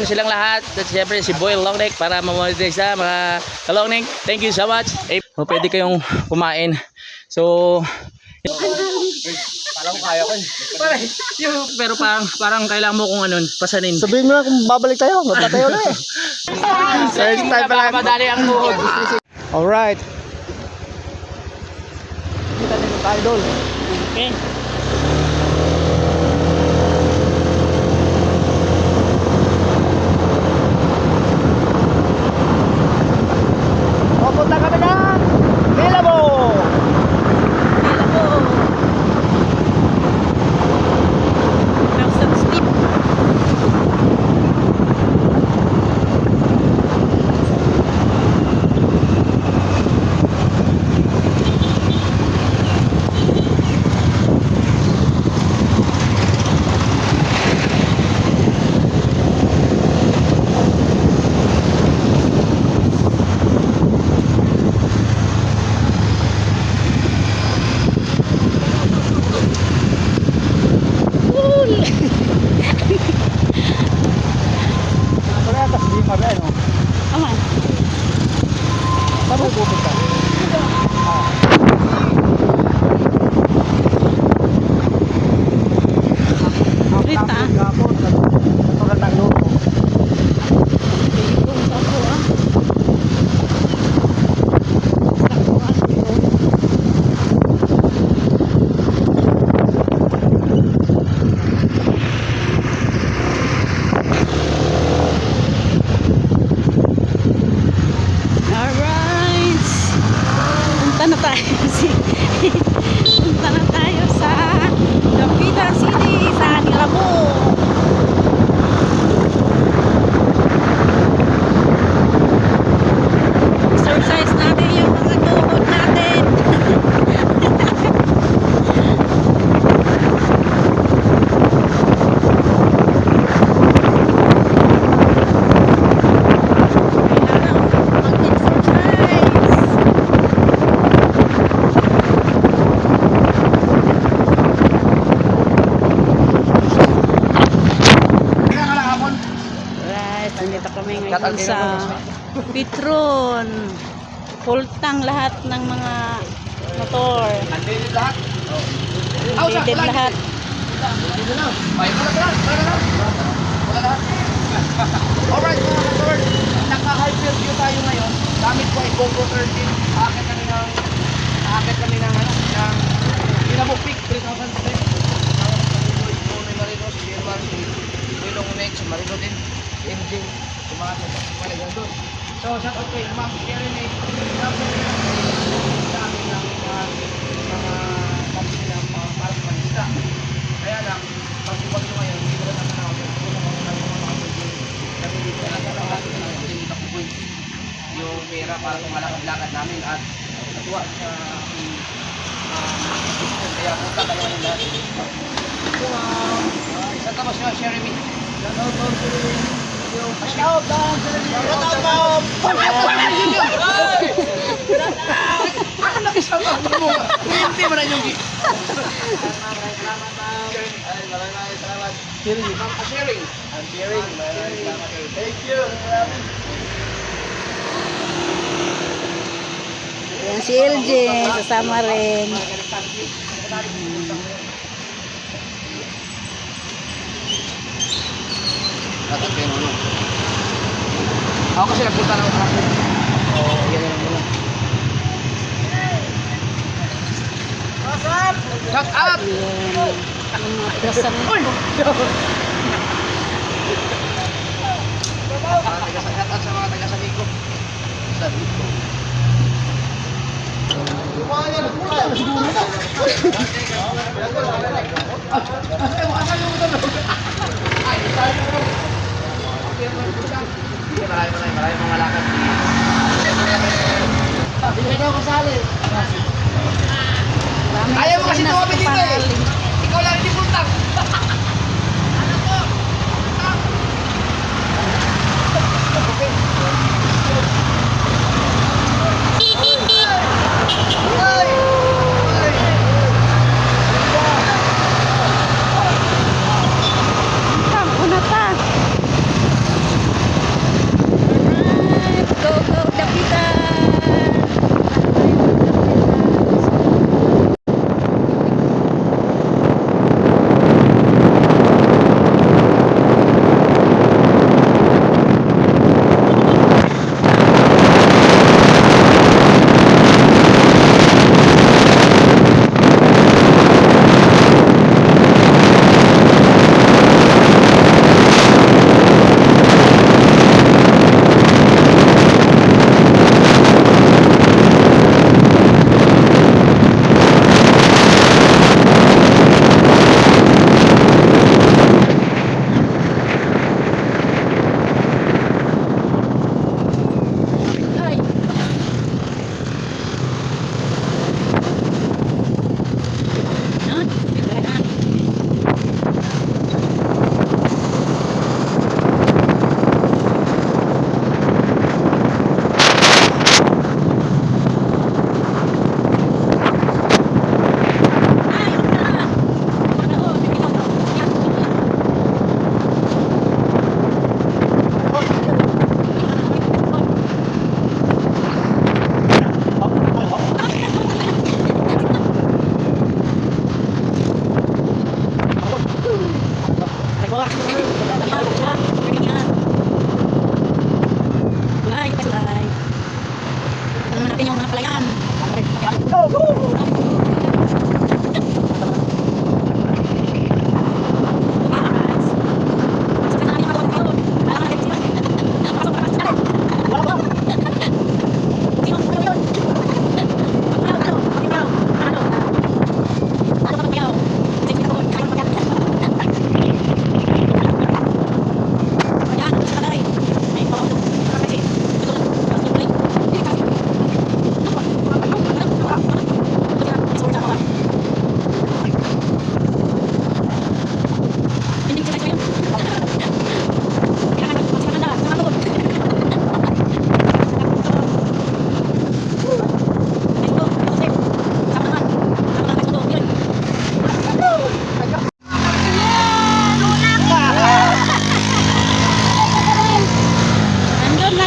silang lahat at siyempre si Boy Longneck para ma-monetize na mga Longneck. Thank you so much. Pwede kayong kumain. So Alam ko kaya ko. pero parang kailangan mo kung pasanin. Sabihin mo na kung babalik tayo. Magtatayo na eh. First time pa lang. Madali ang tuhod. Alright. Kita dito tayo doon. Okay. Pupunta kami ng Bilabo. Punta na tayo sa Dapitan City sa Nilabo. Exercise natin yung mga tuhod natin. Nandito kami ngayon sa Petron. Full tank lahat ng mga motor. Unleaded lahat? Unleaded lahat. Alright mga kasaward, naka-hyper view tayo ngayon. Gamit ko ay GoPro 13. Aakit kami ng Bilabo Peak 3,000 feet. Marino, si Jerwan, si Wilong Umek, si Marino din, MJ, si mga talagang doon. So, shout out kay Ma'am Karen sa amin ng mga pamilya ng mga parang manista. Kaya lang, pag-ibag nyo ngayon, hindi ko lang naman ako kung ano mga kapatid. Kami dito na natin nakapupoy yung pera para kumalakad-lakad namin at natuwa sa kaya punta ka naman yung lahat. Sa tapos nyo, Jeremy. Shout out down, Jeremy. Shout out down, Jeremy. Shout out down. Ako nakisama mo. Hindi mo na yung maraming salamat. Sharing. Sharing. I'm sharing. Thank you. Yan si LJ, sasama rin. Ako kasi nagpunta ng ako. Oo, yan lang muna. Shout out! Shout out! Shout out sa mga taga-sabi ko. Sabi ko. Maraming mga lakad. Hindi na ako kasali. Ayaw mo kasi tumapit dito eh. Ikaw lang hindi puntang. Ano po? Okay.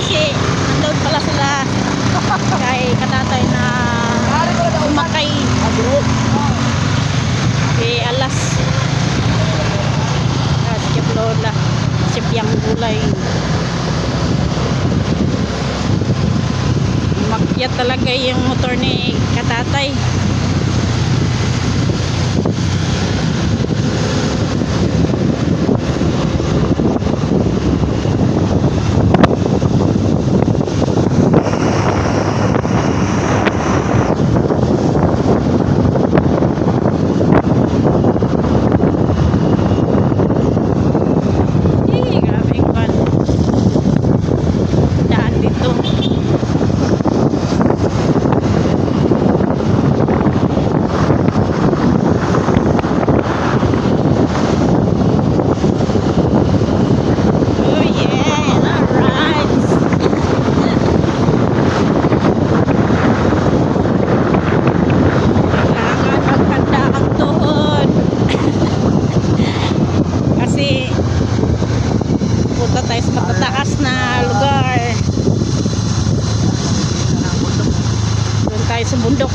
kasi nandun pala sila kay katatay na umakay. Alas. Sikip lola. Sipyang gulay. Umakyat talaga yung motor ni katatay. Grabe yung van. Daan dito. Oh yeah, alright. Kailangan magkanda ang tuhod. Kasi punta tayo sa matatakas na lugar. Doon tayo sa bundok.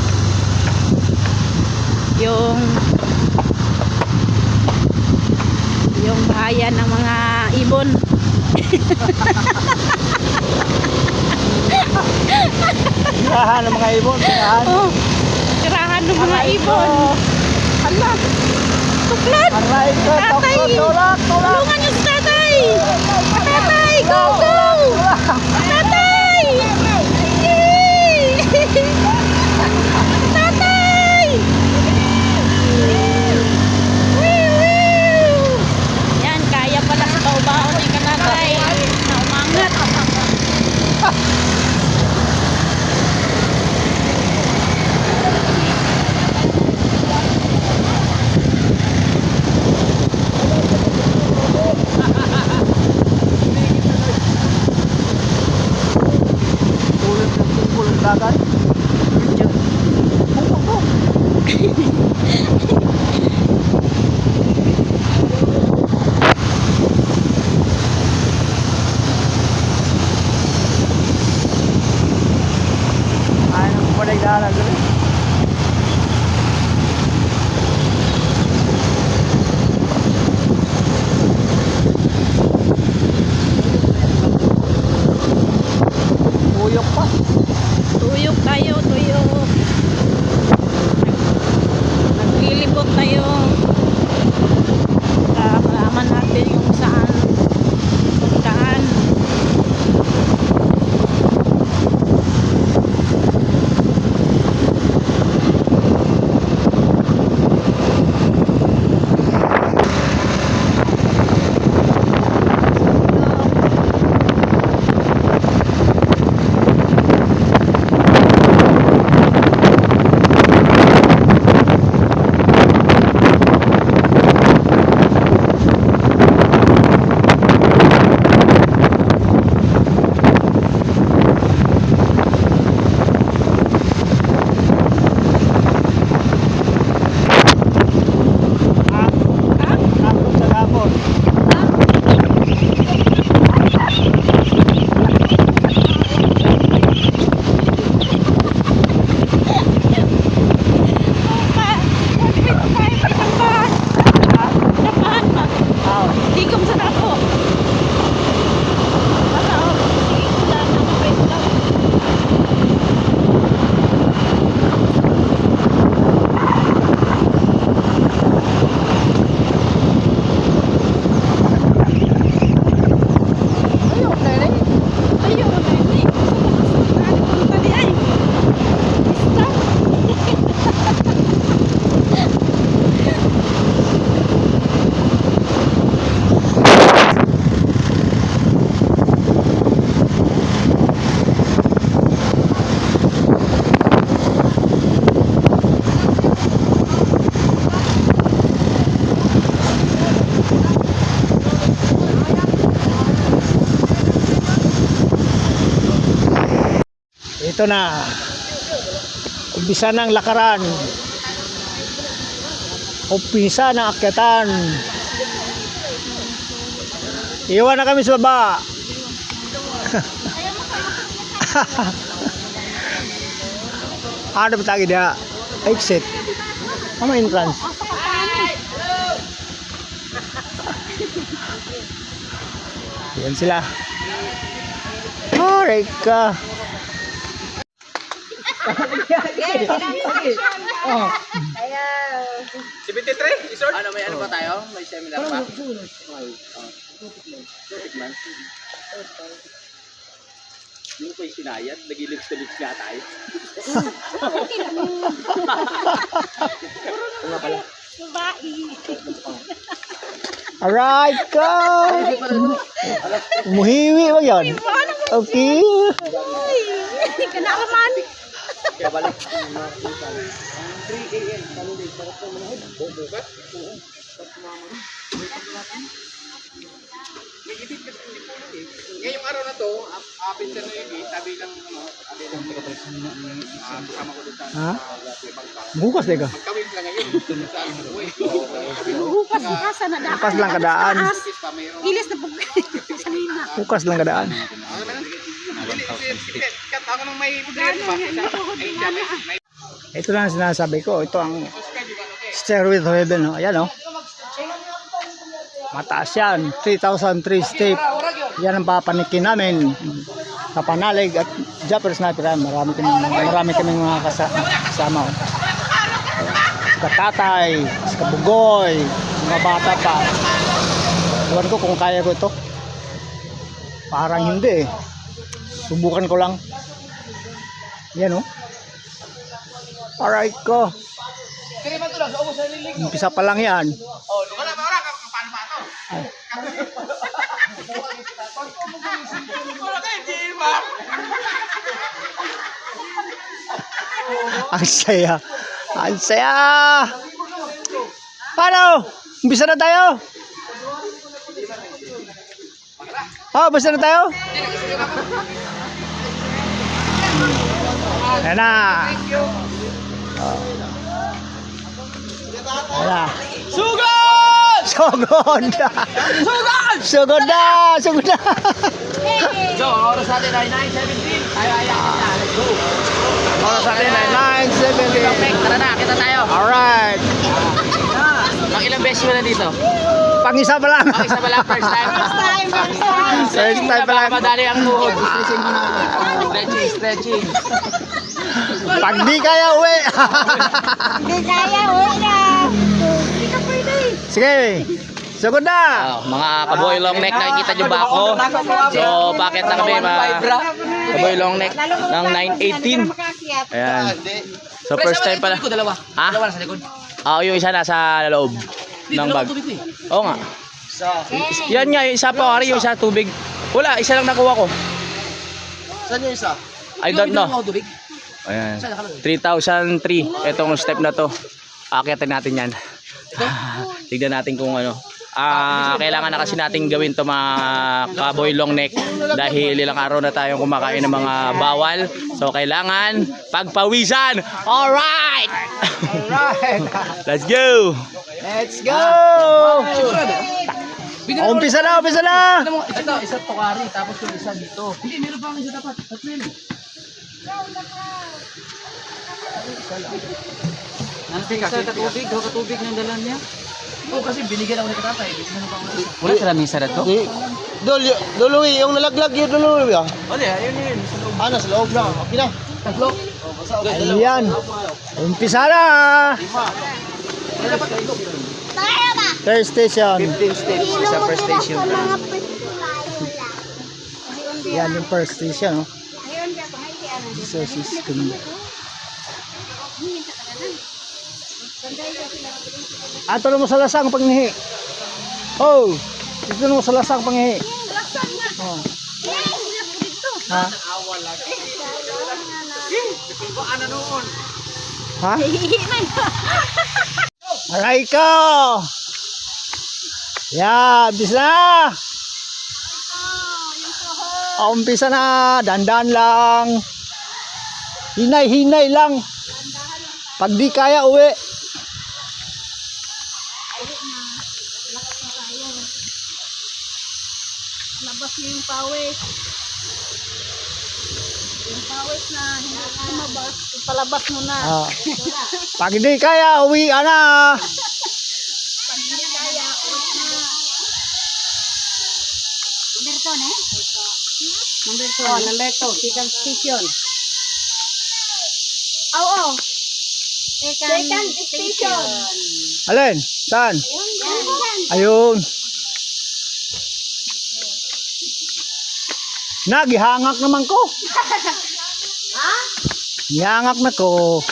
Yung bahayan ng mga ibon. Tirahan ng mga ibon, tirahan. Oh, tirahan ng mga ibon. Ala, tuklat. Aray ko, Tatay, tulak. tulungan niyo si tatay. Tatay, go, go. Tatay. Yay! Tatay. Woo! Yan, kaya pala sa baon ni katatay na umangat. Tulad ng tungkol ng dagat. Ay, nang panagdaanan doon. Uyok pa. Tuyok tayo, tuyok. Naglilibot tayo. Malaman natin yung saan puntaan. Tapos sa kapon. Tigom sa dako. Wala, oh. Wala na mabait lang. Ayok na rin. Ayaw na ini. Saan punta di ay? Stop. Ito na. Umpisa ng lakaran. Umpisa ng akyatan. Iwan na kami sa baba. Ano ba tagi dia? Exit. Ano entrance? Yan sila. Alright ka. Oh. 73, isort. Ano, may ano pa tayo? May seminar pa? Hindi mo pa yung sinayad, nagilips-lips nga tayo. Alright ka. Umuhiwi ba yan? Okay. Kanakaman. Kaya balik. 3 a.m. Saturday, sarap na manahod. Bukas? Oo. Nagigit kasi hindi po lang eh. Ngayong araw na to, pinsan na yun eh, sabi lang kasama ko doon sa Ha? bangka. Bukas deh ka. Magkawin lang ngayon. Bukas na daan. Bukas lang kadaan. Ilis na pag. Bukas lang kadaan. Ako nung may budget pa. Ito lang ang sinasabi ko. Ito ang Stairway to Heaven. No? Ayan o. Mataas yan. 3,003 step. Yan ang papanikin namin. Kapanalig at Japper Sniper. Marami kami mga kasama. Oh. Katatay, kabugoy, mga bata pa. Iwan ko kung kaya ko ito. Parang hindi eh. Subukan ko lang. Yan oh. Alright ko. Umpisa pa lang yan. Ang saya. Ang saya. Paano? Umpisa na tayo? Oh, umpisa na tayo? Ayan na. Ayan na. Sugod! Sugod! Sugod! Sugod na! Sugod na! So, oras natin ay 9:17. Let's go. Oras natin ay 9:70. Tara na, kita tayo. Alright. Pang ilang beses mo na dito? Pang-isa pa lang. Pang isa pa lang, first time. First time pa lang. Madali ang tuhod. Stretching. Pag di kaya uwi. Hindi kaya, uwi na. Hindi ka pwede. Sige. Sugod na. Mga kaboy long neck, nakikita nyo ba ako? So, bakit na kami mga kaboy long neck ng 918? Ayan. So, first time pala. Dalawa. Ha? Dalawa na sa likod. Yung isa nasa loob ng bag. Oo nga. Yan nga, yung isa pa, Ari, yung isa tubig. Wala, isa lang nakuha ko. Saan yung isa? I don't know. Ayan. 3,003. Itong step na to. Akyatin natin yan. Tignan natin kung ano. Kailangan na kasi natin gawin to mga kaboy long neck dahil ilang araw na tayong kumakain ng mga bawal. So kailangan pagpawisan. Alright! Let's go! Let's go. Umpisa na, umpisa na. Ito, isa tukari, tapos yung isa dito. Hindi, meron pa ang isa dapat. Tatlo yun. Katubig ng dalan niya. Oo, kasi binigyan ako ni Katatay. Wala sa lamisa na to? Duluwi, yung nalaglag yun duluwi ah. Wala, ayun yun. Ano, sa loob lang. Okay na. Tatlo. Ayan. Umpisa na. Third station. 15 steps sa first station. Yan yung first station. Oh. So, system. Tulong mo sa lasang panghihi. Oh, tulong mo sa lasang panghihi. Oh. Ha? Ha? Aray ko! Yeah, umpisa na! Umpisa na, dandan lang. Hinay-hinay lang. Pag di kaya, uwi. Labas niyo yung pawis. Yung pawis na hindi lumabas, ipalabas mo na. Ah. Pag hindi kaya, uwi ka na. Pag hindi kaya, uwi na. Number 2 na Number 2. Oh, number 2. Second station. Oo. Second station. Alin? Saan? Yan. Ayun. Gihangak naman ko. Ha? Gihangak na ko.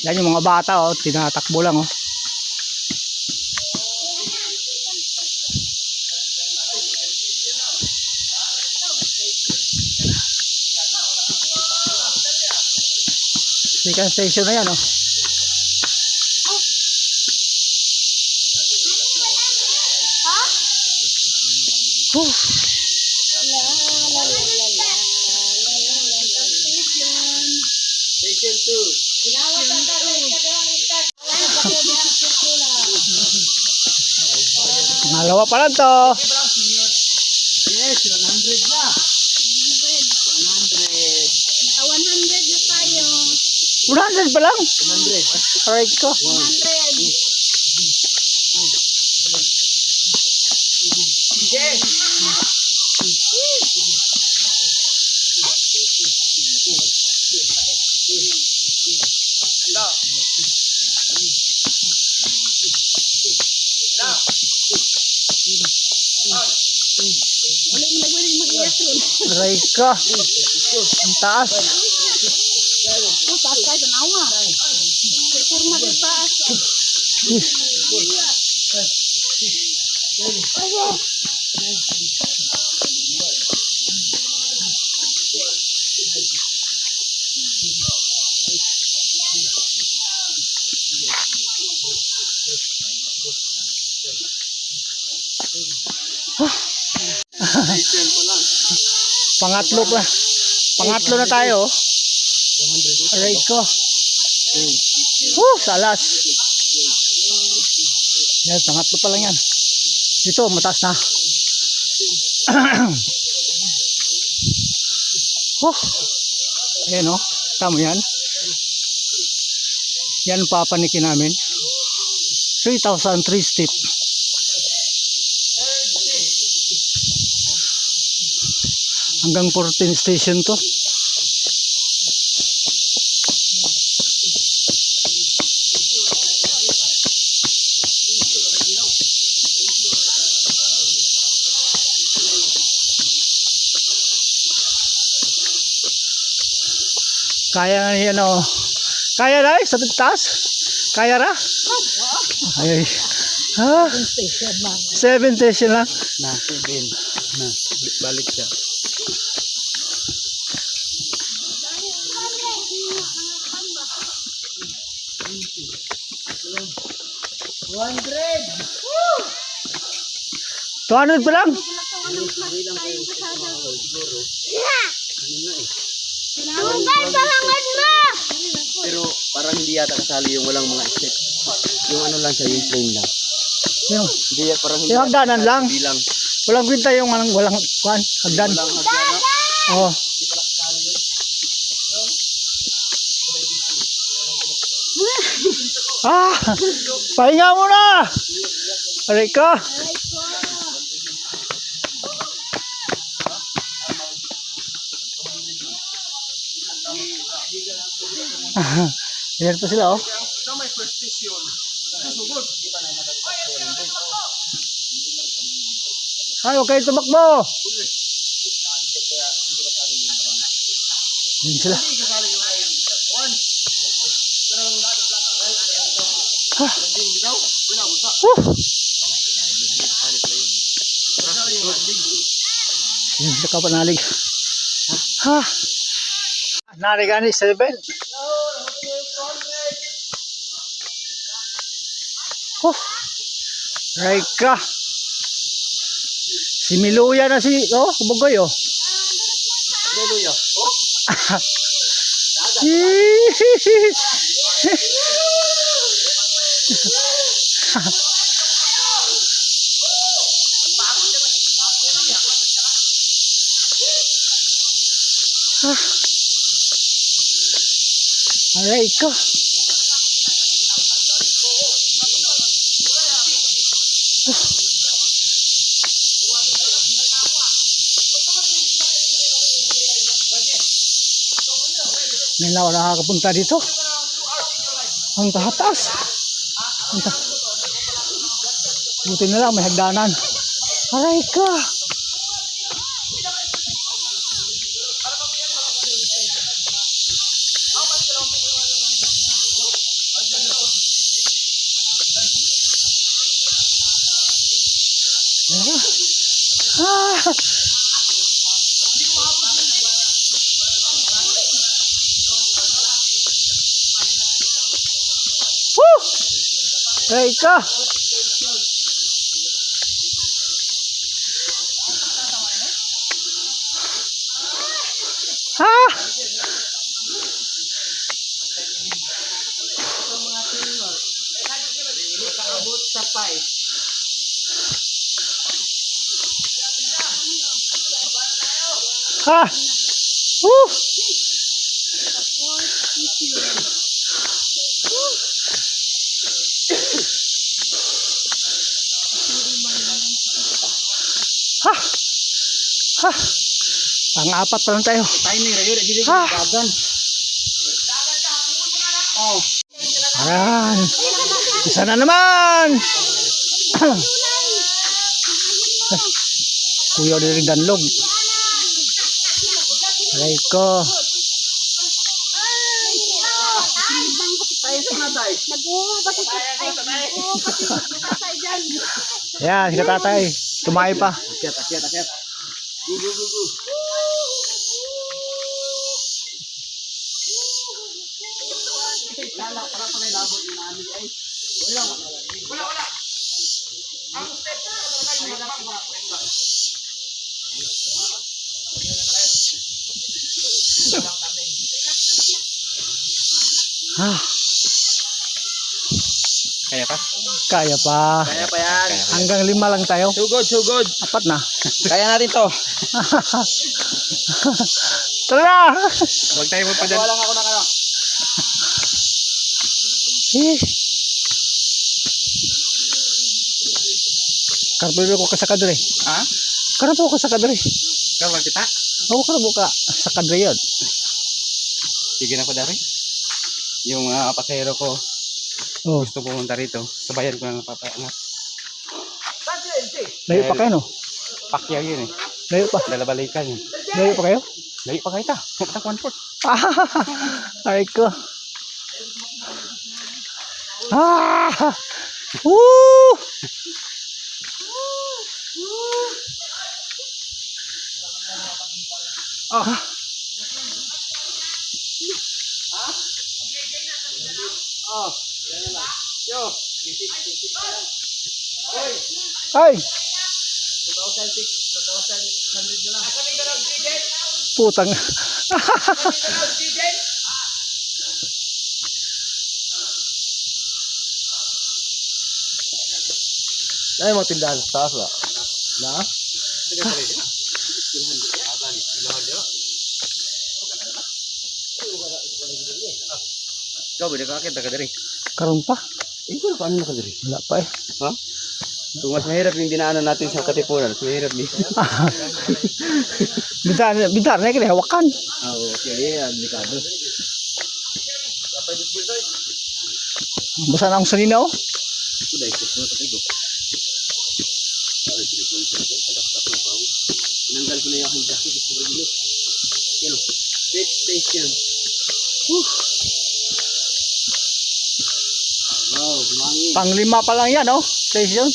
Yan yung mga bata, oh. Tinatakbo lang, oh. Second station na yan, oh. Huh. Pangalawa pa lang to. Yes, 100 na. 100 na tayo. 100 pa lang. 100. Alright ko. 100. Yes. Alright ko. Ang taas. Taas tayo sa nawa. Kurma sa taas. Pangatlo pa. Pangatlo na tayo. Alright ko. Salas. Yan, pangatlo pa lang yan. Dito, mataas na. Ayan, oh. Tama yan. Yan papanikin namin. 3,003 step. Hanggang 14 station to. Kaya nga yan, oh. Kaya na sa taas? Kaya ra? Ay. Ha? 7 station lang. Na, 7. Na, balik siya. Woo! 200 pa lang. Salamat mo! Pero parang hindi yata kasali yung walang mga step. Yung ano lang siya, yung plain lang. Yung, Hindi yata parang hindi yung hagdanan lang. bilang. Walang kwenta yung walang kuan, hagdan. Walang hagdanan. Oh. Pahinga muna. Aray ka. Ayan pa sila, oh. Ay, huwag kayo tumakbo. Ayan sila. Ayan sila kapanalig. Ha? Narigani 7. Right ka. Si Miluya na si, oh, kubugoy, oh. Hallelujah. Aray ko. Ngayon na ako nakakapunta dito. Ang taas. Buti na lang may hagdanan. Aray ko. Ah. Woo! Aray ko. Ah! Ha! Woo! Ha! Ha! Pang-apat pa lang tayo. Ha! Ayan. Isa na naman. Kuya din danlog. Aray ko. Ayan, si Katatay. Tumayo pa. Akyat. Go. Wala. Ang step Ha, Kaya pa? kaya pa. Kaya pa yan. Hanggang 5 lang tayo. Sugod. 4 na. Kaya natin to. Tara! Huwag tayo magpadala. Wala lang ako ng ano. Eh. Karbo ko sa kadre. Ha? Karbo ko sa kadre. Kawag kita? Oo, karbo ka sa kadre yun. Sige na ko dari. Yung mga pasahero ko Oh, gusto pumunta rito. Sabayan ko na ng papaangat. layo pa kayo, no? Pakyaw yun eh. Layo pa. Dalabalikan yun. Layo pa kayo? Layo pa kayo ta. Pumunta 1/4. Aray ko. Ah! Woo! Oh. Ay! 2006, 2,100 na lang. Kami ka ng DJ? Putang. DJ? Ay, mga tindahan sa taas ba? Na? Ikaw, bili ka kita ka dari. Karon pa? Ikaw, paano nakadiri? Wala pa eh. Ha? Kung mas mahirap yung dinaanan natin sa Katipunan, mas mahirap din. Bintar na kaya hawakan. Oo, okay. Delikado. Basa na akong sanina, oh. Tinanggal ko na yung aking jacket. Yan o. Pit station. Wow, kumangin. Pang-5 pa lang yan, oh. Station.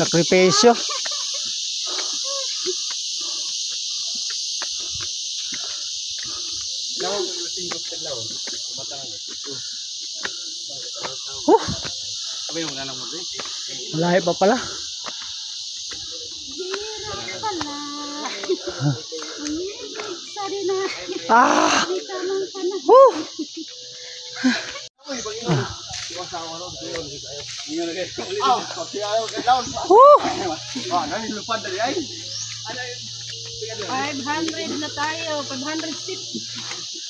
Sakripisyo. Sabi yung nanang mo doon. Malayo pa pala. Ah! Woo! 500 na tayo. 550.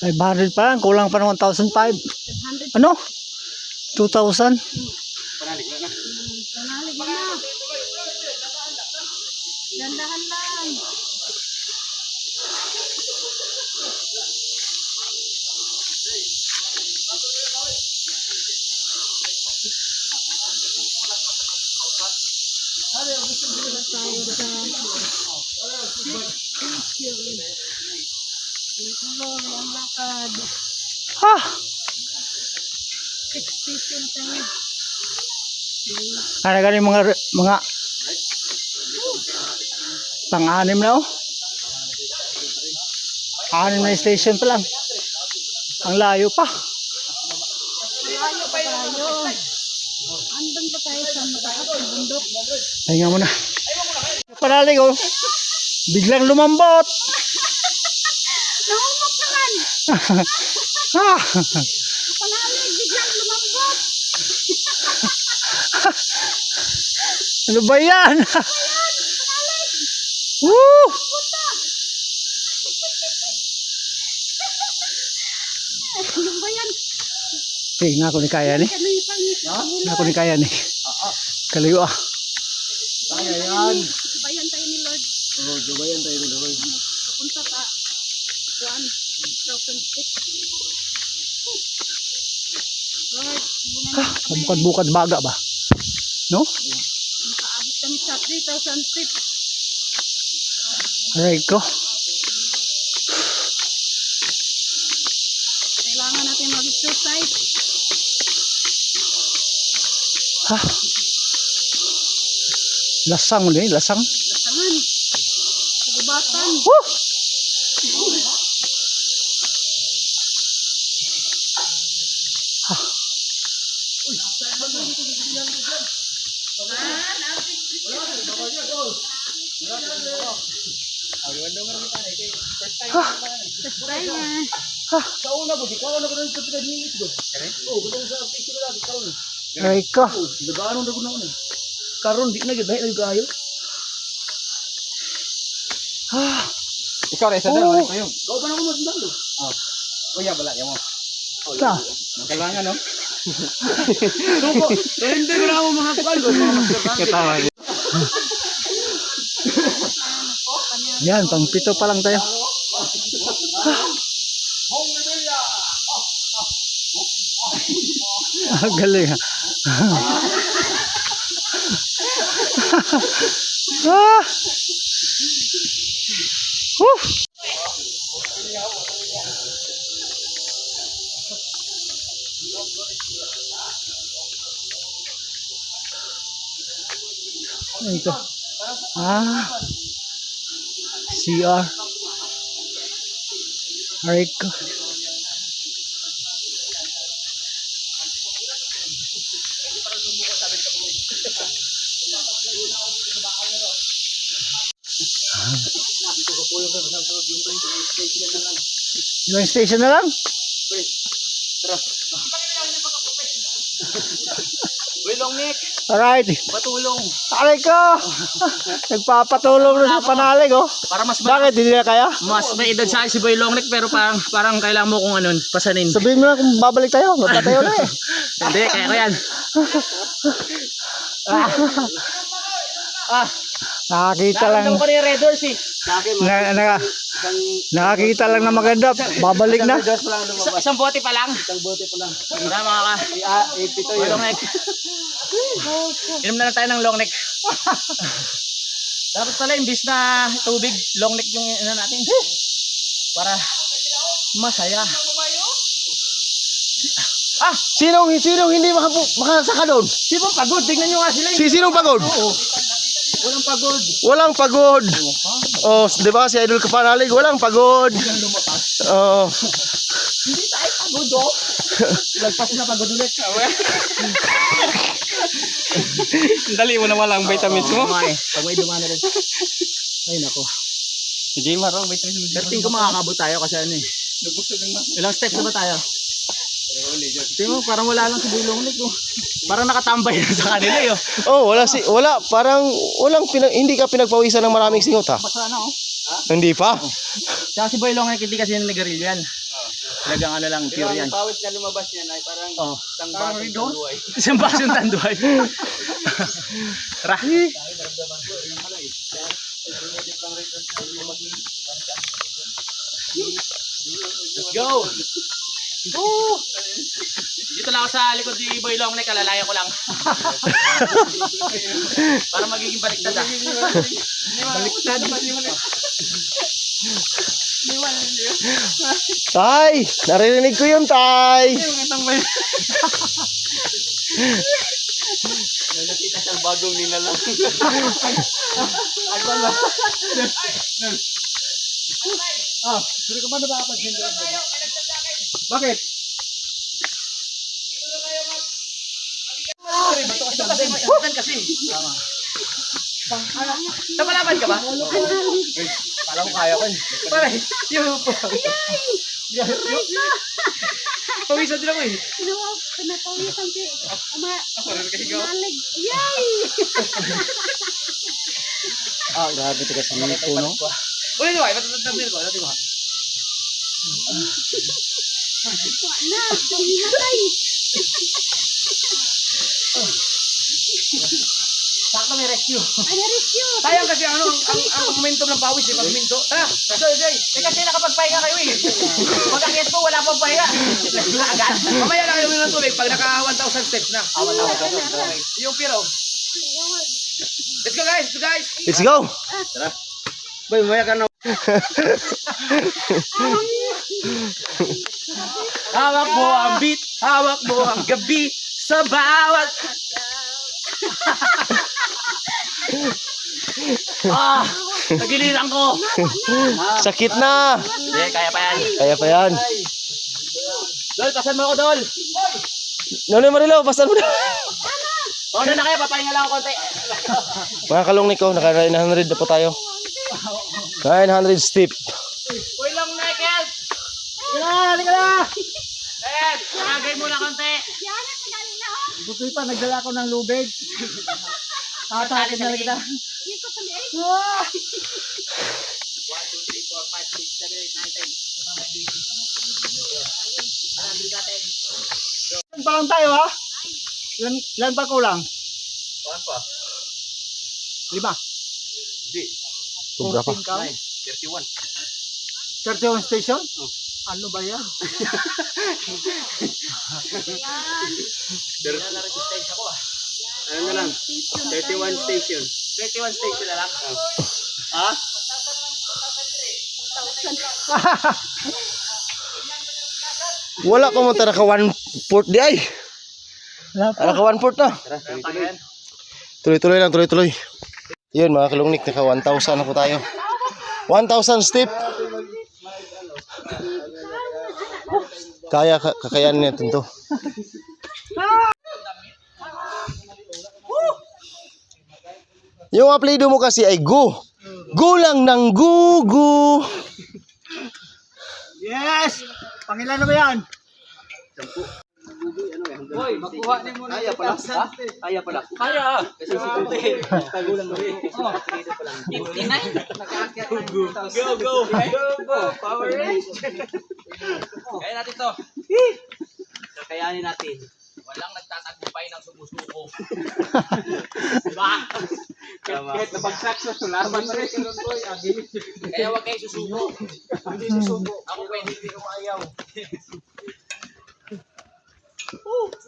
500 pa lang, kulang pa ng 1,500. 500. Ano? 2,000? Panalig na. Dandahan lang. Ha! 6 people tayo. Ano galing mga pang-anim na oh. 6 na station pa lang. Ang layo pa. Malayo pa tayo. Andun pa tayo sa mataas ng bundok. Pahinga mo na. Panalig oh. Biglang lumambot. Nahumok naman. Ha! Panalig, biglang lumambot. Ano ba yan? Woo! Ano ba yan? Eh, nga ako ni kaya ni. Ano yung pang... Nga ako ni kaya ni. Kaliwa. Kaya yan. Bayan tayo ni Lord. Oh, dubayan tayo ni Lord. Papunta pa. 1,006. Lord, bunga na kami. Bukad-bukad baga ba? No? Makaabot kami sa 3,000 feet. Aray ko. Kailangan natin mag-exercise. Ha? Lasang mo din, lasang. Lasangan. Sagubatan. Woo! Ha? First timer. Sa una po, di ko na ko nang sa pinag-minit ko. Oh, gutong sa picture na di karon. Aray ko. Dagano na ko na una. Karon di na gid dahil kayo. Ha? Ikaw rin sa dalawa, kayo. Kau ba na ko matandang do? Oh. Kuya bala mo. Ta. Magkalangan no. Suko, hindi ko na mo mga kuan ko mga master. Katawa. Yan, pang pito pa lang tayo. Galing ha. Ah! Woo! Ito. CR. Aray ko. Ilang station na lang? Wilong Nick, Alright. patulong. Aray ko. Nagpapatulong na sa panalig oh. Para mas Bakit hindi na kaya? Mas may edad sa akin si Boy Longneck pero parang kailangan mo kung ano, pasanin. Sabihin mo na kung babalik tayo. Magtatayo na eh. Hindi, kaya ko yan. Nakakita lang. Nakakita ko rin yung Red Doors eh. Nakakita lang na maganda. Babalik na. Red Doors pa lang lumabas. Isang bote pa lang. Isang bote pa lang. Wala mga ka. Pito Boy yun. Longneck. Inom na lang tayo ng Longneck. Dapat pala imbis na tubig, Longneck yung ano natin. Para masaya. Sinong hindi makasaka doon? Sino pagod? Tingnan nyo nga sila. Sinong pagod? Walang pagod. Walang pagod. Oh, 'di ba si Idol Kapanalig walang pagod. Oh. Hindi tayo pagod oh. Lagpas na pagod ulit. Dali mo na walang vitamins mo. Pag may dumana rin. Ay nako. Si Jimar, vitamins mo. Pero tingin ko makakabot tayo kasi ano eh. Ilang steps na ba tayo? Tingnan mo, parang wala lang si Boy Long Nick. Oh. Parang nakatambay na sa kanila yun. Oh, wala, parang hindi ka pinagpawisan ng maraming singot ha. Basta na oh. Hindi pa. Tsaka si Boy Long Nick, hindi kasi nagarilyo yan. Talagang ano lang, pure yan. pawis na lumabas niyan ay parang isang basong tanduay. Isang basong tanduay. Tara. Let's go! Woo! Dito lang ako sa likod ni Boy Long Neck, alalayan ko lang. Para magiging baliktad ah. Baliktad. Tay, naririnig ko yun, Tay. Nakita siyang bagong nilalang. Pero ka ba napapansin doon? Bakit? Ito kasi, maikutan kasi. Napalaban ka ba? Parang ko kaya ko eh. Pare, yung po. Pawisan din ako eh. Pinapawisan si Malig. Yay! Grabe ito kasi puno. Ulit mo, ipatatapin ko. Natin mo. Na, himatay. Sakto may rescue. Ano rescue? Sayang kasi ang momentum ng pawis eh, pag minto. Tara, Joy. Kasi nakapagpahinga kayo eh. Pag ang po, wala pang pahinga. Agad. Mamaya na kayo ng tubig pag naka 1,000 steps na. 1,000. Yung piro. Let's go guys, Let's go. Boy, maya ka na. Hawak mo ang beat, hawak mo ang gabi sa bawat... nagiliran ko. Sakit na. Hindi, kaya pa yan. Kaya pa yan. Dol, pasan mo ako, Dol. Nonoy Marilo, pasan mo na. Pauna na kayo, papahinga lang ako konti. Mga kalong ko, naka 900 na po tayo. 900 steep. Boy Long Neck, help! Halika na! Ayan, nagay muna konti. Butoy pa, nagdala ko ng lubig. Tatakin na kita. Ikot sa liit. 1, 2, 3, 4, 5, 6, 7, 8, 9, 10. Ilan pa lang tayo ha? Ilan pa kulang? Saan pa? 5. Hindi. Sobra pa. 14 ka? 31. 31 station? Ano ba yan? Wala na resistensya ko ah. Ano na lang? 31 station. 21 station na lang. Ha? Wala pa mo naka 1/4 di ay. Wala pa. Naka 1/4 na. Tuloy-tuloy lang, tuloy-tuloy. Yun mga kalungnik, naka 1,000 na po tayo. 1,000 step. Kakayanin natin to. Yung apelido mo kasi ay Gu. Gu lang ng Gu. Yes! Pangilan na ba yan? Boy, makuha din mo na. Kaya pala. Kaya pala. Kaya! Kasi si Kunti. Tagulang mo rin. 59? Go. Power range. Kaya natin to. Kakayanin natin. Walang nagtatagumpay ng sumusuko. Diba? Kahit nabagsak sa sulaman mo rin. Kaya huwag kayo susuko. Hindi susuko. Ako pwede hindi ko ayaw.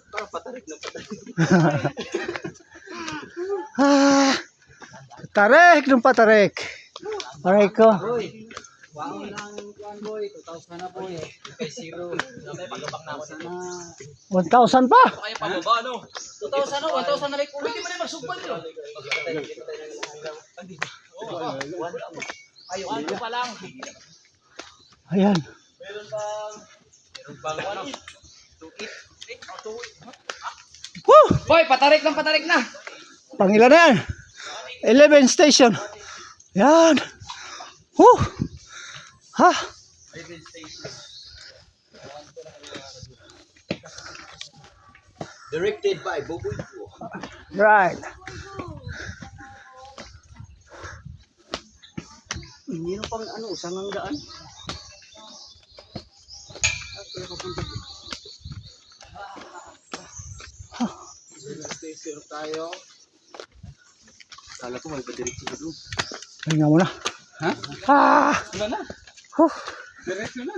Parang patarik na patarik. Tarik ng patarik. Aray ko. Wow lang kuan boy. 2,000 na boy. Kay zero. Sabi, pagabak na ako dito. 1,000 pa. Kaya pababa, no? 2,000 no? 1,000 na like. Pwede mo na magsugpan nyo. Ayaw, ano pa lang. Ayan. Meron pang ano? Woo! Hoy, patarik na. Pangilan na yan. 11 station. Yan. Woo! Ha? Directed by Boboy. Right. Hindi na pang sangang daan. Station tayo. Kala ko may padiretso ka doon. Hinga muna. Ha? Ah! Wala na. Huh. Diretso na.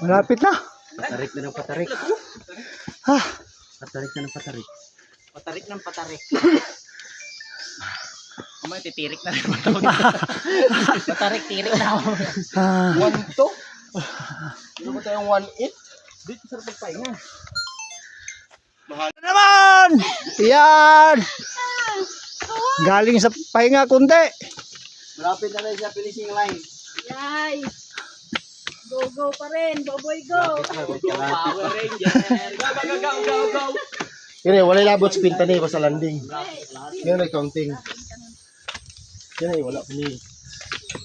Malapit na. Patarik na ng patarik. Ah! Patarik na ng patarik. Patarik ng patarik. May titirik na rin matawag. Matarik-tirik na ako. Ah! 1-2. Ano ba tayong 1-8? Dito sa pagpahinga. Naman! Yan! Galing sa pahinga kunti. Malapit na rin sa finishing line. Yay! Go, go pa rin. Boboy, go! Power Ranger. Go. Kaya wala labot sa pinta niya, basta landing. Yan ay counting. Yan ay wala pa niya.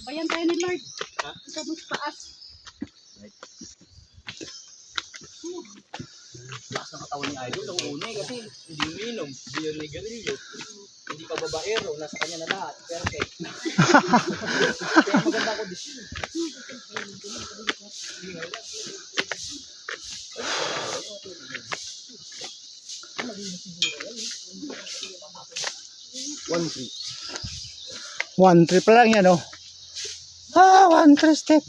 Bayan tayo ni Lord. Sa taas. Lakas ng katawan ni Idol. Ang una kasi hindi uminom. Hindi yun nag-garilyo. Hindi pa babaero. Nasa kanya na lahat. Perfect. Kaya maganda ko din. One trip lang yan, oh. Ah, 1-3 step.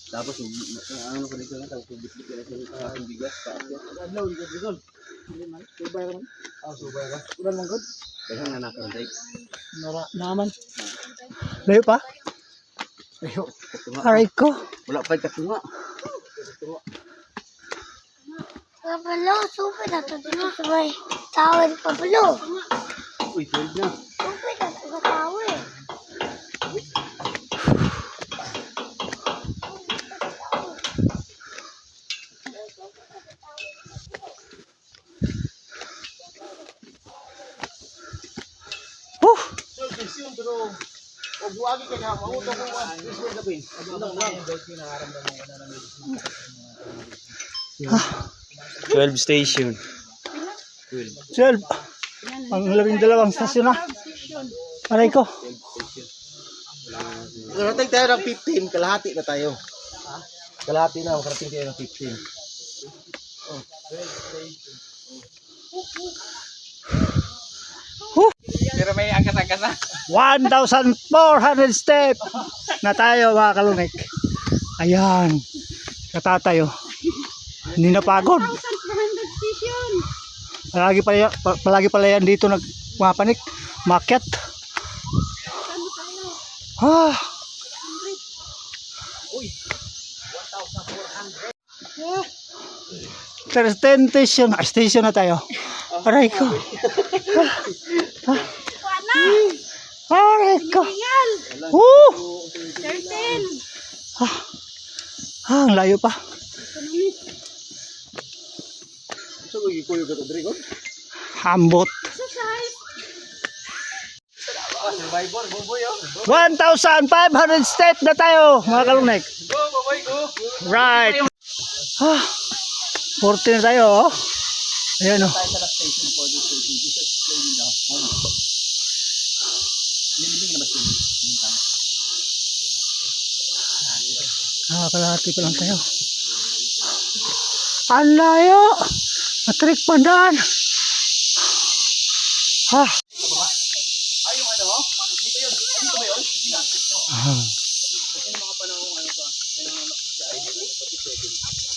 Tapos, ano ko dito na, tapos bit-bit na sa bigas. Ano, Rizal? Subay ka man? Subay ka. Ulan mong good? Kaya nga nakarantay. Naman. Layo pa? Ayo, Aray ko. wala pa katunga. Pabalo, super na ito dito sa may tower, Pabalo. Uy, 12 na. Super na ito sa tower. Pero, o buwagi ka na, mauto ko ba? Please wait gabin. 12 station. 12. Ang 12 stasyon na. Aray ko. Karating tayo ng 15, kalahati na tayo. Kalahati na, makarating tayo ng 15. Pero may angkas-angkas na. 1,400 step na tayo, mga kalunik. Ayan. Katatayo. Hindi na pagod. 1,400 station. Palagi pala yan dito nagmapanik. Makyat. Ah. Station. Station na tayo. Aray ko. Aray ko. Certain. Ang layo pa. So, kuyo ka ito, Drigo? Ambot. 1,500 step na tayo, mga kalunek. Go, baboy, go. Right. 40 na tayo, oh. Ayan, oh. Kalahati pa lang tayo. Ang layo. Matrik pandan. Ha.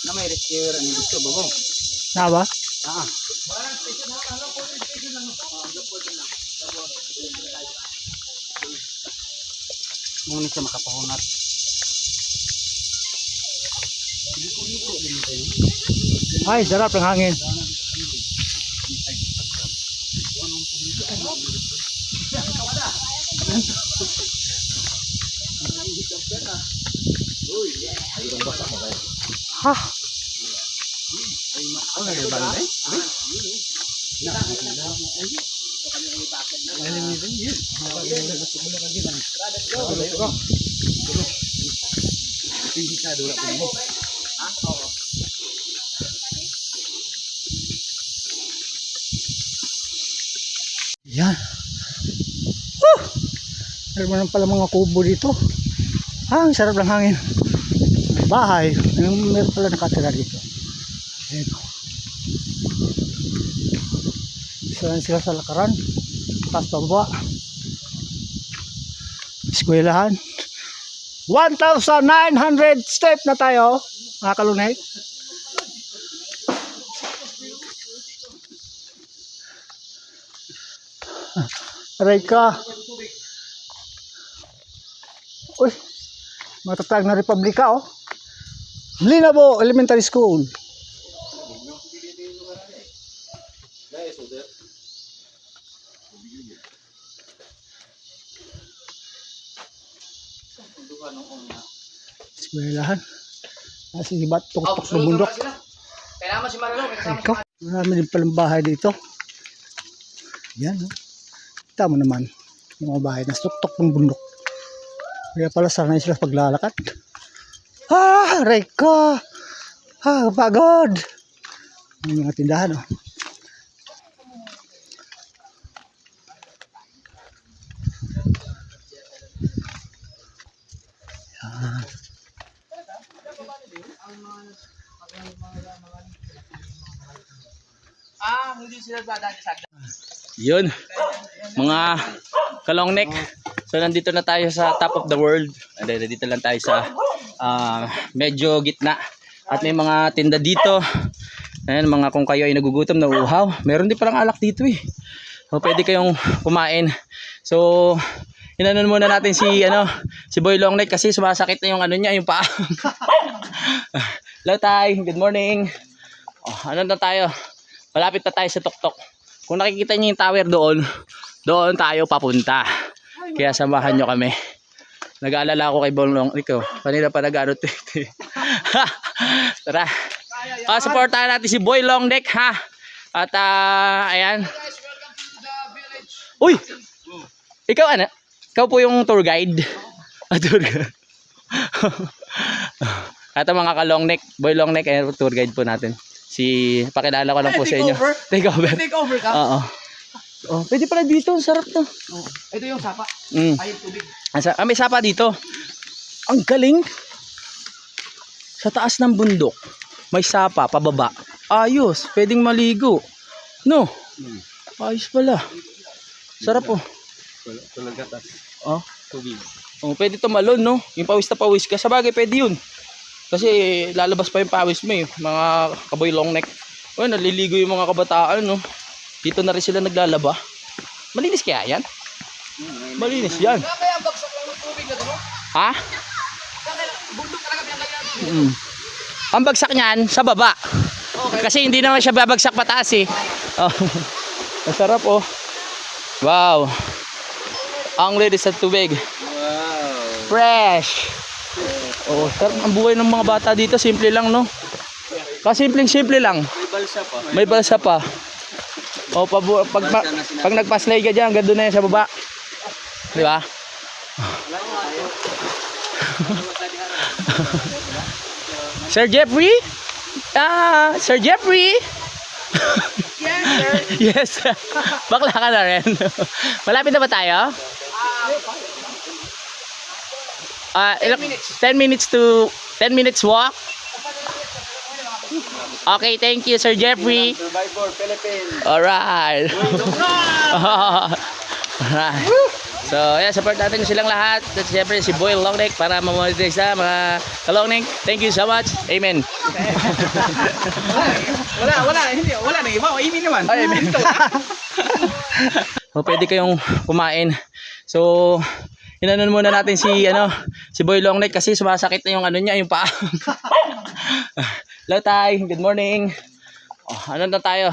Na may rescuer ang gusto, babong. Na ba? Ngunit sa makapahunat. Ay, sarap ng hangin. Ha. Yan. Woo! Meron naman pala mga kubo dito. Ang sarap ng hangin. May bahay. Meron pala nakatira dito. Ayan. Isa lang sila sa lakaran. Taas pababa. Eskwelahan. 1,900 step na tayo. Mga kalunay. Aray ka. Uy. Matatag na Republika oh. Linabo Elementary School. Eskwelahan. Nasa iba't tuktok ng bundok. Kailangan si Marilo. Ikaw. Marami din palang bahay dito. Yan oh. Kita mo naman. Yung mga bahay na tuktok ng bundok. Kaya pala sanay sila paglalakad. Ah, reka. Ah, pagod. Yung mga tindahan oh. Yan. Hindi sila dadaan sa Yun. Mga kalong neck. So nandito na tayo sa top of the world. Nandito lang tayo sa medyo gitna. At may mga tinda dito. Ayan, mga kung kayo ay nagugutom na uhaw. Meron din palang alak dito eh. So, pwede kayong kumain. So, inanon muna natin si Boy Longneck kasi sumasakit na yung ano niya, yung paa. Hello tay, good morning. Oh, ano na tayo? Malapit na tayo sa tuktok. Kung nakikita niyo yung tower doon tayo papunta. Kaya samahan nyo kami. Nag-aalala ako kay Boy Longneck. Kanina pa nag-arot. Tara. Supportahan natin si Boy Longneck ha. At ayan. Uy! Ikaw ano? Ikaw po yung tour guide. Tour guide. At mga ka-Longneck, Boy Longneck, ayan tour guide po natin. Pakilala ko lang po sa inyo. Take over. Take over ka? Oo. Oh, pwede pala dito, sarap to. Oh, ito yung sapa. Ay, tubig. May sapa dito. Ang galing. Sa taas ng bundok, may sapa pababa. Ayos, pwedeng maligo. No? Ayos pala. Sarap po. Oh, tubig. Oh, pwede tumalon, no? Yung pawis na pawis ka. Sabagay, pwede yun. Kasi lalabas pa yung pawis mo eh. Mga kaboy Longneck. Oh, naliligo yung mga kabataan, no? Dito na rin sila naglalaba. Malinis kaya yan? Malinis yan. Kaya bagsak lang ng tubig na ito, no? Ha? Bundok talaga pinagkaya. Ang bagsak niyan sa baba. Okay. Kasi hindi naman siya babagsak pataas eh. Oh. Masarap oh. Wow. Ang linis sa tubig. Wow. Fresh. Oh, sarap ang buhay ng mga bata dito, simple lang no. Kasi simple lang. May balsa pa. May balsa pa. Oh, pag nagpa-slide ka diyan, gando na yan sa baba. Di ba? Sir Jeffrey? Sir Jeffrey? Yes, sir. Yes. Bakla ka na rin. Malapit na ba tayo? 10 minutes to 10 minutes walk. Okay, thank you Sir Jeffrey. Survivor Philippines. Alright. Alright. So, yeah, support natin silang lahat. At siyempre si Boy Longneck para mamonetize na mga ka-Longneck. Thank you so much. Amen. Wala na iba. Amen naman. Ay, amen. So, pwede kayong kumain. So, inanon muna natin si Boy Longneck kasi sumasakit na yung ano niya, yung paa. Hello tay, good morning. Oh, ano na tayo?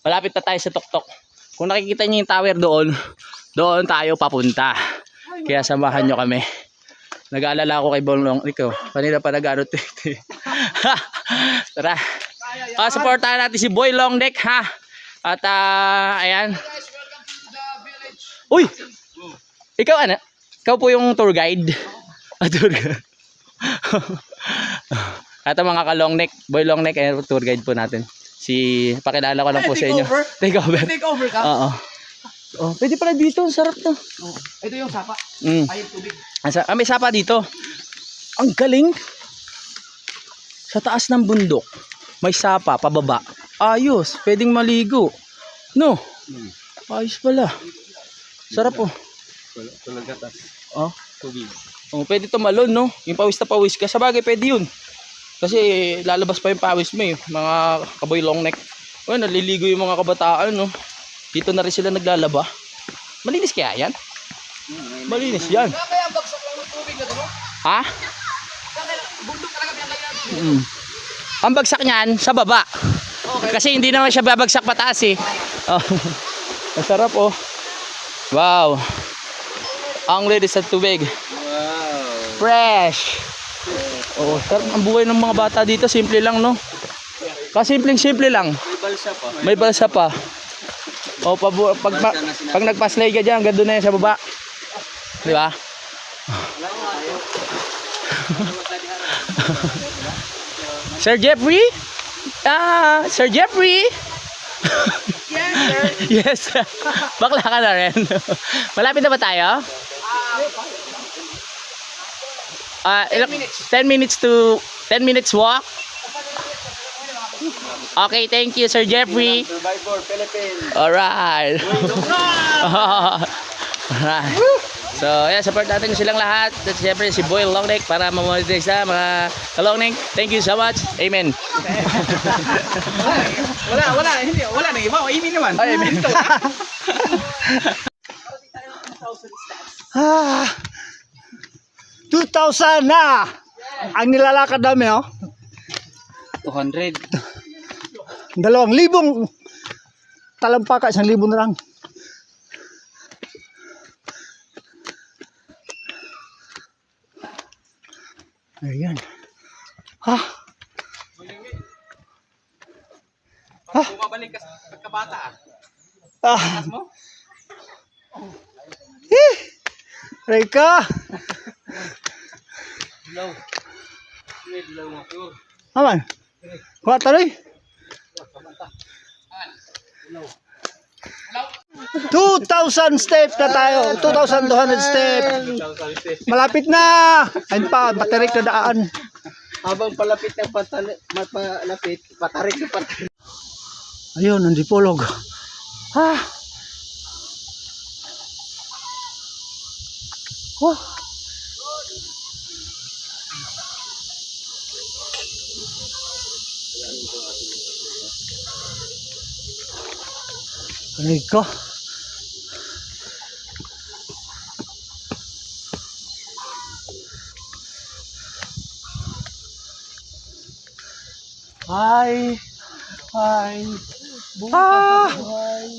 Malapit na tayo sa tuktok. Kung nakikita niyo yung tower doon tayo papunta. Kaya samahan nyo kami. Nag-aalala ako kay Boy Longneck. Kanina pa nag-arot. Tara. Supportahan natin si Boy Longneck ha. At ayan. Uy! Ikaw ano? Ikaw po yung tour guide. Tour guide. At mga ka-Longneck, Boy Longneck, ayan tour guide po natin. Pakilala ko lang po sa inyo. Take over? Take over. Take over ka? Oo. Oh, pwede pala dito. Ang sarap to. Oh. Ito yung sapa. Mm. Ay, yung tubig. May sapa dito. Ang galing. Sa taas ng bundok, may sapa pababa. Ayos. Pwedeng maligo. No? Ayos pala. Sarap oh. Oh. Oh, pwede tumalon, no? Yung pawis na pawis ka. Sa bagay, pwede yun. Kasi lalabas pa yung pawis mo, mga kaboy long neck. Oh, naliligo yung mga kabataan, no? Dito na rin sila naglalaba. Malinis kaya yan? Malinis yan. Kaya bagsak lang ng tubig na ito, no? Ha? Bundok talaga pinakaya. Ang bagsak niyan sa baba. Kasi hindi naman siya babagsak pataas eh. Oh. Masarap oh. Wow. Ang linis sa tubig. Wow. Fresh. Oh, sarap ang buhay ng mga bata dito, simple lang no. Kasimpleng-simple lang. May balsa pa. Oh, pag nagpaslay ka diyan, gando na yan sa baba. Di ba? Sir Jeffrey? Sir Jeffrey? Yes, sir. Yes. Bakla ka na rin. Malapit na ba tayo? 10 minutes walk. Okay, thank you, Sir Jeffrey. Survivor, Philippines. Alright. Alright. So, yeah, support natin silang lahat. At siyempre si Boy Longneck para mamonetize na mga kalongneck. Thank you so much. Amen. Wala na iba. Amen naman. Ay, amen. Ah, 2,000 na! Ang nilalakad namin, oh. 200. 2,000 talampaka, 1,000 na lang. Ayan. Ha? Bumabalik ka sa kabata. Ah. Mo? Reka! Dilaw. Dilaw mo. Aman. Kuha tayo. 2,000 step na tayo. 2,200 step. Malapit na. Ayun pa, batarik na daan. Habang palapit ng palapit, patarik na patarik. Ayun, ang dipolog. Ha? Oh. Reka. Hi. Hi.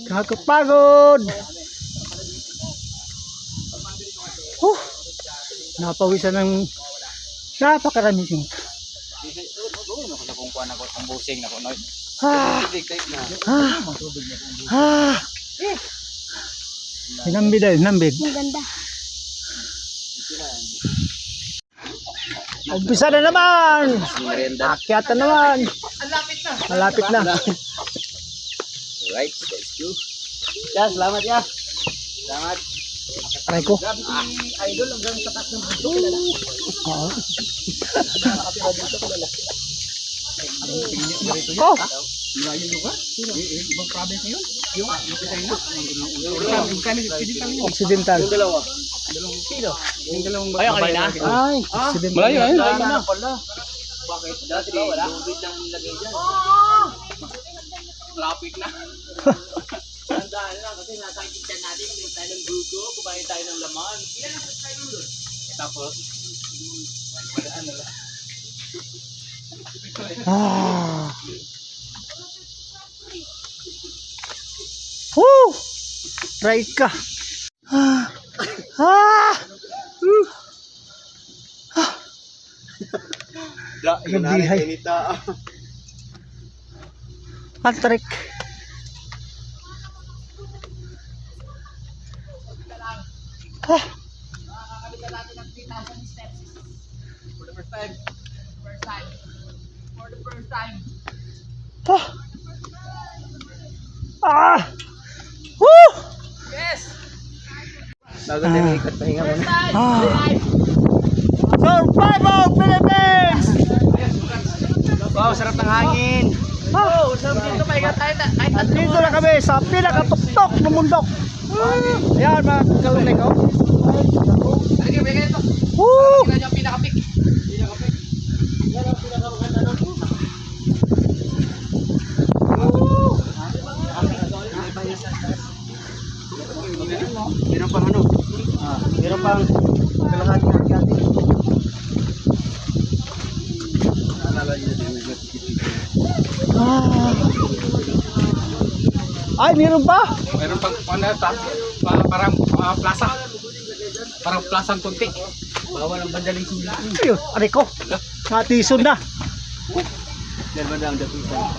Kakapagod. Napawisan ng napakarami sing. Hinambid ay, hinambid. Maganda. Umpisa na naman. Akyat na naman. Malapit na. Right, let's go. Ya, selamat ya. Selamat. Aray ko. Idol hanggang sa taas ng bundok. Oo. Oh. Ibang province na yun. Occidental. Yung dalawang Ayun, kanina. Ay, occidental. Malayo, ayun. na pala. Bakit? Dati wala. Tubig lang nilagay dyan. Lapit na. Tandaan lang kasi nasa kitchen natin. May tayo ng buko. Kumain tayo ng laman. Ilan ang subscriber doon? Tapos, padaan na lang. Ah. Woo! Right ka. Ah. Ah. Nagbihay. Patrick. Ah. For the first time. For the first time. Ah. Ah. Woo! Bago tayo ikot, pahinga muna. Survival Philippines! Wow, sarap ng hangin. Oh, sarap dito, pahinga tayo. Kahit Dito na kami sa pinakatuktok ng mundok. Ayan mga kalunay ko. Sige, bigay ito. Woo! Tingnan niyo ang pinaka-pick. Meron pang ano? Meron pang kalahati ng hati. Ay, meron pa? Meron pang parang plaza. Parang plasang kunti. Bawal ang vandalism dito. Ayun, aray ko. Natison na. Meron ang dapitan.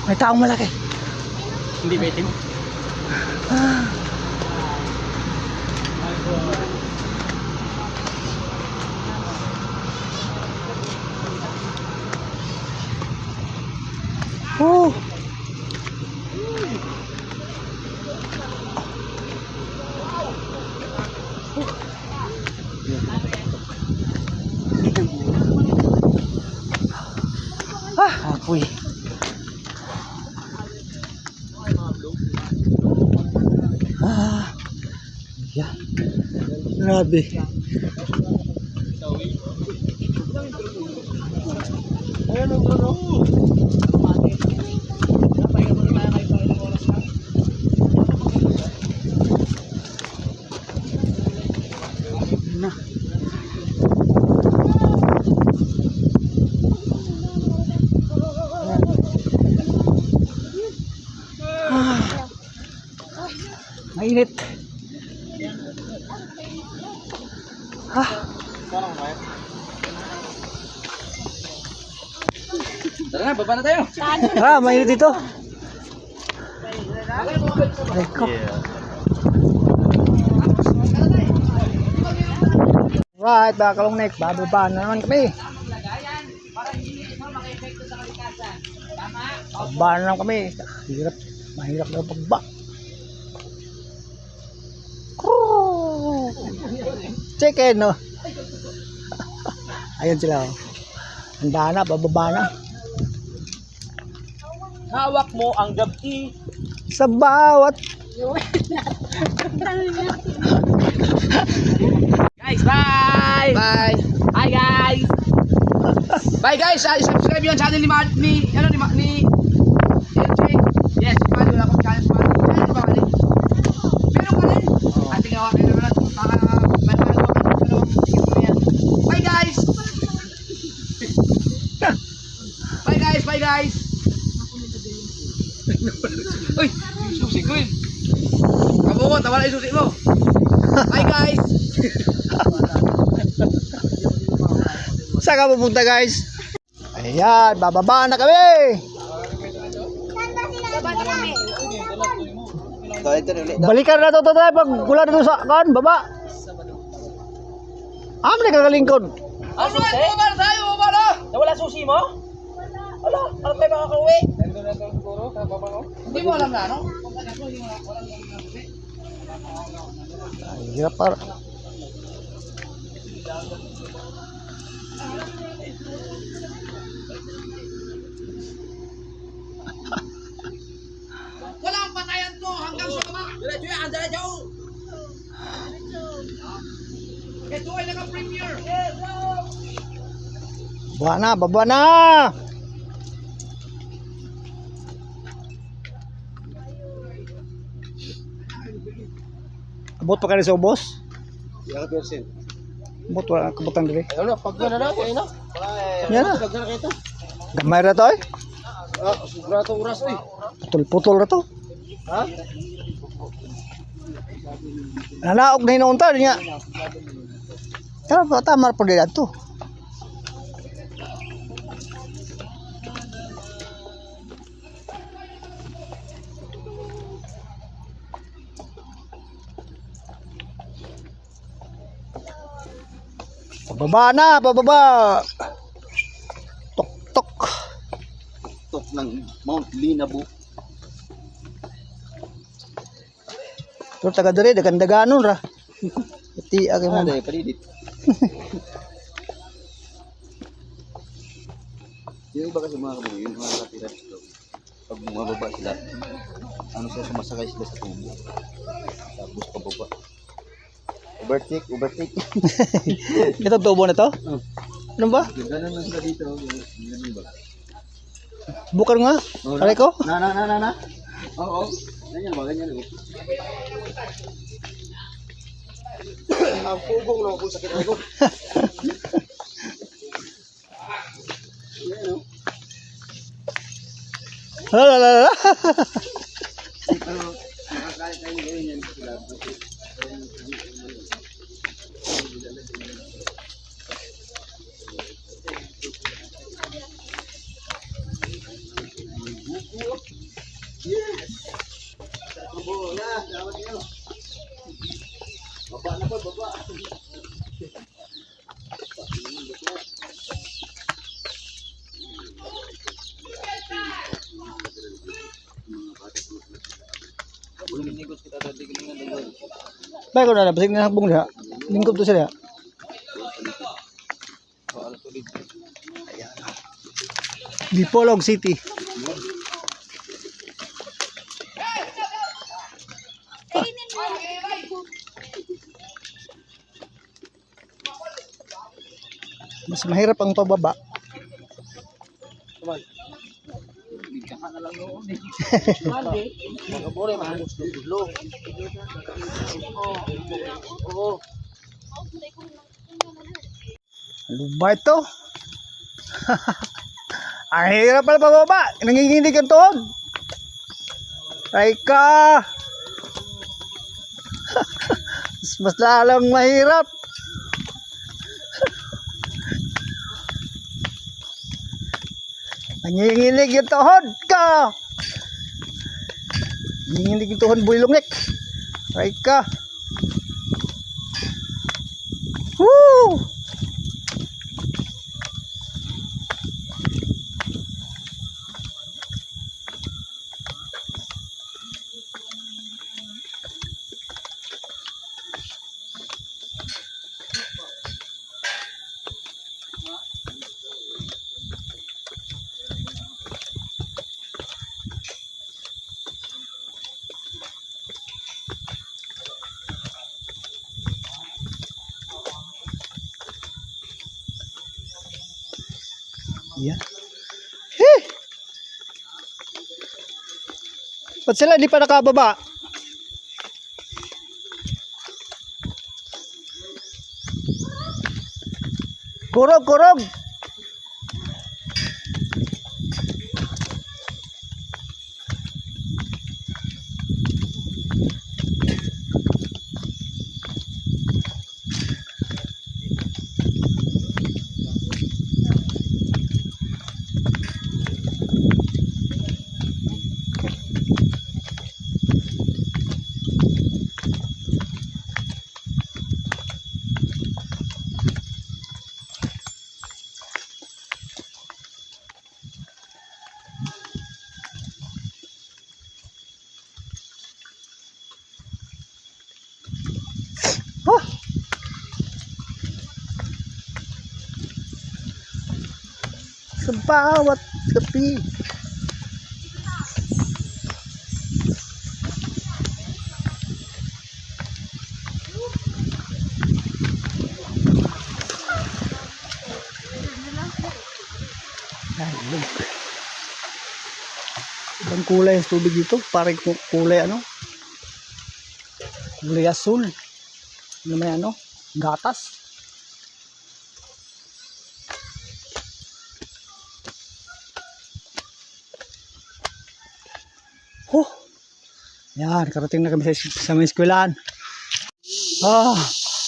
May taong malaki. Hindi ba itim? Oh. Apoy. Yan. Grabe. Mainit. Tara na, baba na tayo. Mainit dito. Aray ko. Right, mga kalungnek, bababa na naman kami. Bababa na naman kami. Mahirap na pagbaba. Chicken, no? Ayun sila, oh. Handa na, bababa na. Hawak mo ang gabi. Sa bawat Guys, bye! Bye! Hi guys! Bye guys! Subscribe yung channel ni LJ. Yes, follow lang akong channel. Channel ba ka rin? Meron ka rin? Ate nga, meron na. Bye guys! Bye guys! Bye guys! Uy! Susi ko yun! Kamu ko, tawala yung susi mo! Bye guys! Saan ka pupunta, guys? Ayan, bababa na kami. Balikan na ito tayo pag wala dito sa kan, baba. May kakalingkod. Ano ba? Bumaba na tayo! Bumaba na! Nawala susi mo? Wala! Ano tayo makakauwi? Hindi mo alam na, no? Hirap para. Walang patayan to hanggang sa baba! Diretso yan! Diretso! Ito ay naka-premiere! Baba na, baba na. Abot pa ka rin sa ubos? Abot wala kabutan diri. Ayun na, pag na na, ayun na. Yan na. Pag na kita. Gamay ra to eh. Sobra to oras, oy. Putol-putol ra to. Ha? Nanaog na hinuunta niya. Tara, tama po din to. Pababa na, pababa. Tok ng Mount Linabu. Pero taga dire dagan-daganon ra. Iti agi man. Ada padidit. Yung iba kasi mga kabuyo, yung mga nakatira dito, pag bumababa sila, ano sila, sumasakay sila sa tubo. Tapos pababa. Overtake. Ito tubo na to? Ano ba? Ganun lang sila dito. Ganun ba? Bukan nga. Aray ko. Na. Oo. Ganyan ba? Ang pugong no kung sakit ako. Lalala. Baik ko na basig na hakbong diha. Lingkod to sila. Dipolog City. Mas mahirap ang pababa. Ano ba ito? Ang hirap pala pababa. Nanginginig ang tuhod. Ay ka. Mas lalong mahirap. Nanginginig yung tuhod ka. Nanginginig yung tuhod bulongnik. Ay ka. Woo! Yeah. Hey! Ba't sila hindi pa nakababa? Kurog! Oh! Sa bawat gabi. Ibang kulay ang tubig dito. Parang kulay ano? Kulay asul. Ano may ano? Gatas. Oh! Yan, karating na kami sa may eskwelahan.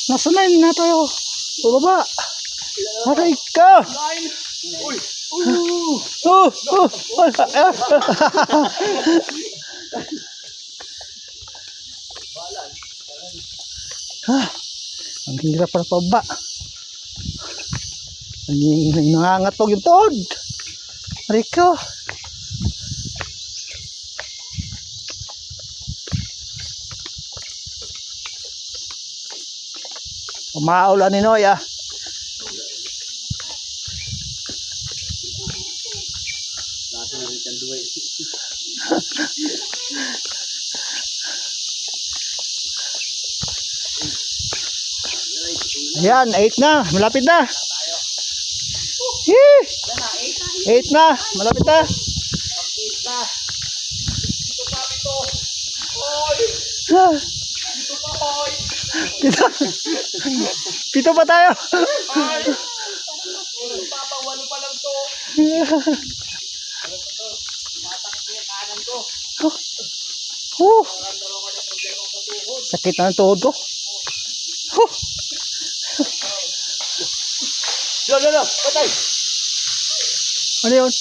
Nasa na tayo. Baba. Aray ka! Ang hirap para pababa. Nangangatog yung tuhod. Aray ka. Umaulan ni Noy ah. Ayan, 8 na. Malapit na. Yee! 8 na. Malapit na. Ah. Pito. Pito pa tayo. Sakit na ang tuhod ko. Lo, patay. Ano yun?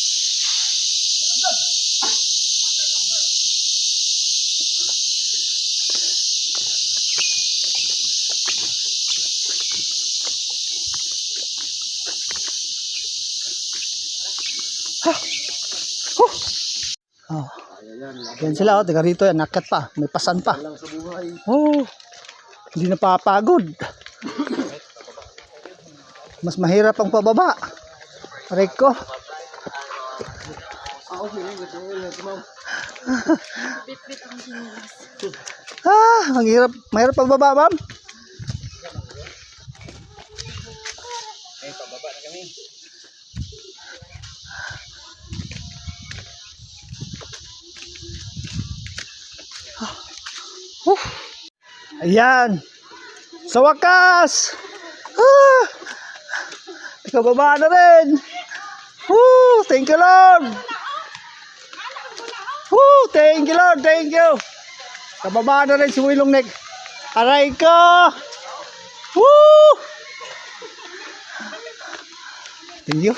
Oh. Yan sila, oh, taga rito yan, nakat pa, may pasan pa. Oh, hindi napapagod. Mas mahirap ang pababa. Aray ko. Ang hirap, mahirap pagbaba, ma'am. Ayan. Sa wakas. Ikababa na rin. Thank you Lord. Thank you Lord. Thank you. Kababa na rin si Wilong Neck. Aray ko. Thank you.